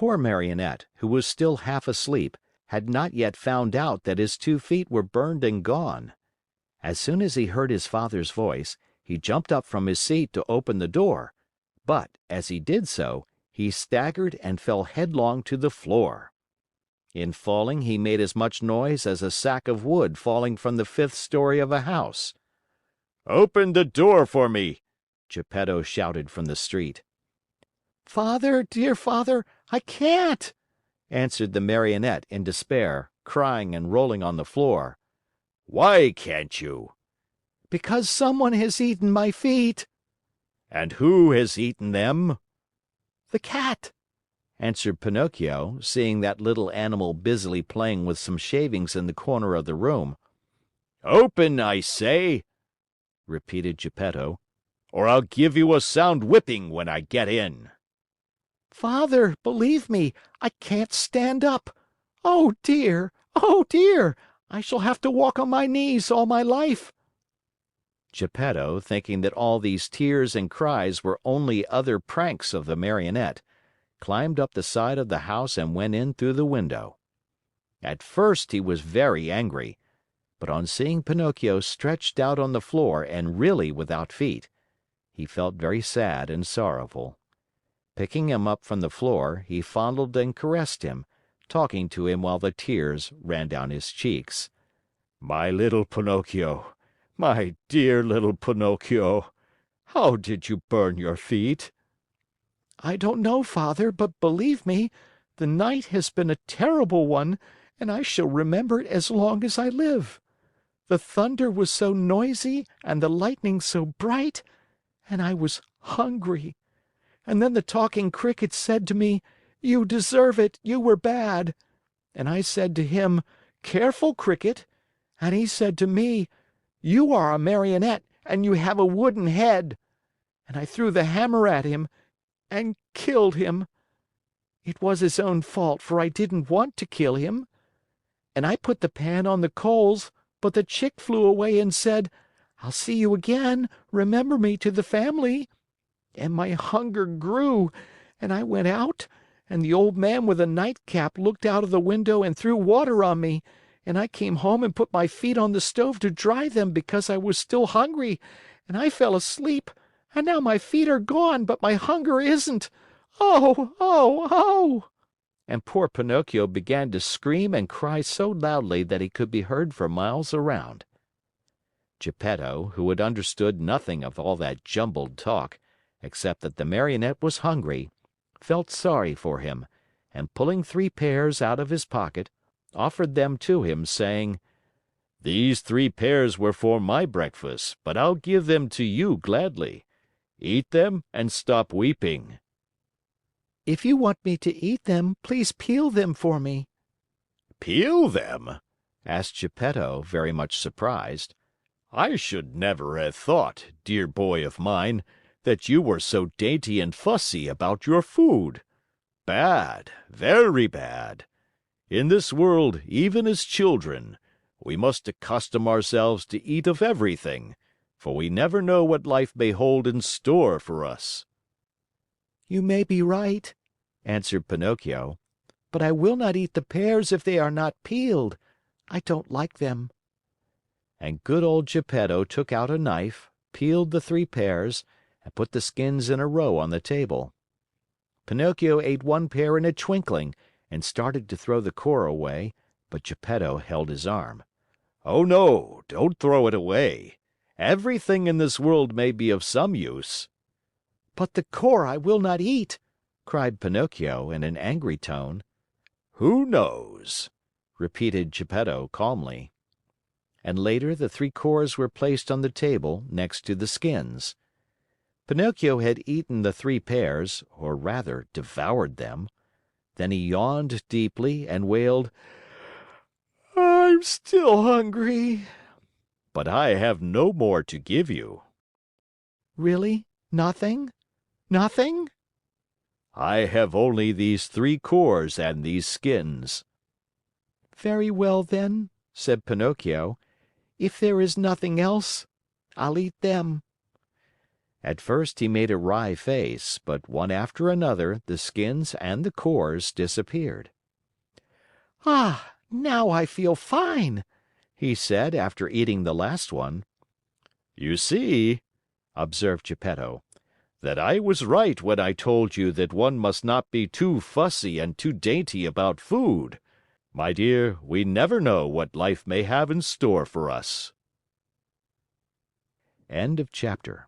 poor Marionette, who was still half asleep, had not yet found out that his 2 feet were burned and gone. As soon as he heard his father's voice, he jumped up from his seat to open the door, but, as he did so, he staggered and fell headlong to the floor. In falling, he made as much noise as a sack of wood falling from the 5th story of a house. "Open the door for me!" Geppetto shouted from the street. "Father, dear Father, I can't!" answered the Marionette in despair, crying and rolling on the floor. "Why can't you?" "Because someone has eaten my feet." "And who has eaten them?" "The cat," answered Pinocchio, seeing that little animal busily playing with some shavings in the corner of the room. "Open, I say!" repeated Geppetto, "or I'll give you a sound whipping when I get in." "Father, believe me, I can't stand up. Oh dear! Oh dear! I shall have to walk on my knees all my life." Geppetto, thinking that all these tears and cries were only other pranks of the Marionette, climbed up the side of the house and went in through the window. At first he was very angry, but on seeing Pinocchio stretched out on the floor and really without feet, he felt very sad and sorrowful. Picking him up from the floor, he fondled and caressed him, talking to him while the tears ran down his cheeks. "My little Pinocchio, my dear little Pinocchio, how did you burn your feet?" "I don't know, Father, but believe me, the night has been a terrible one, and I shall remember it as long as I live. The thunder was so noisy and the lightning so bright, and I was hungry. And then the Talking Cricket said to me, 'You deserve it, you were bad.' And I said to him, 'Careful, Cricket.' And he said to me, 'You are a Marionette and you have a wooden head.' And I threw the hammer at him and killed him. It was his own fault, for I didn't want to kill him. And I put the pan on the coals, but the chick flew away and said, 'I'll see you again, remember me to the family.' And my hunger grew, and I went out, and the old man with a nightcap looked out of the window and threw water on me, and I came home and put my feet on the stove to dry them because I was still hungry, and I fell asleep, and now my feet are gone, but my hunger isn't. Oh, oh, oh!" And poor Pinocchio began to scream and cry so loudly that he could be heard for miles around. Geppetto, who had understood nothing of all that jumbled talk, except that the Marionette was hungry, felt sorry for him, and pulling 3 pears out of his pocket, offered them to him, saying, "These 3 pears were for my breakfast, but I'll give them to you gladly. Eat them and stop weeping." "If you want me to eat them, please peel them for me." "Peel them?" asked Geppetto, very much surprised. "I should never have thought, dear boy of mine, that you were so dainty and fussy about your food. Bad, very bad. In this world, even as children, we must accustom ourselves to eat of everything, for we never know what life may hold in store for us." "You may be right," answered Pinocchio, "but I will not eat the pears if they are not peeled. I don't like them." And good old Geppetto took out a knife, peeled the 3 pears, and put the skins in a row on the table. Pinocchio ate 1 pear in a twinkling and started to throw the core away, but Geppetto held his arm. "Oh, no, don't throw it away. Everything in this world may be of some use." "But the core I will not eat!" cried Pinocchio in an angry tone. "Who knows?" repeated Geppetto calmly. And later the 3 cores were placed on the table next to the skins. Pinocchio had eaten the 3 pears, or rather devoured them. Then he yawned deeply and wailed, "I'm still hungry." "But I have no more to give you." "Really? Nothing? Nothing?" "I have only these 3 cores and these skins." "Very well, then," said Pinocchio. "If there is nothing else, I'll eat them." At first he made a wry face, but one after another the skins and the cores disappeared. "Ah, now I feel fine," he said after eating the last one. "You see," observed Geppetto, "that I was right when I told you that one must not be too fussy and too dainty about food. My dear, we never know what life may have in store for us." End of chapter.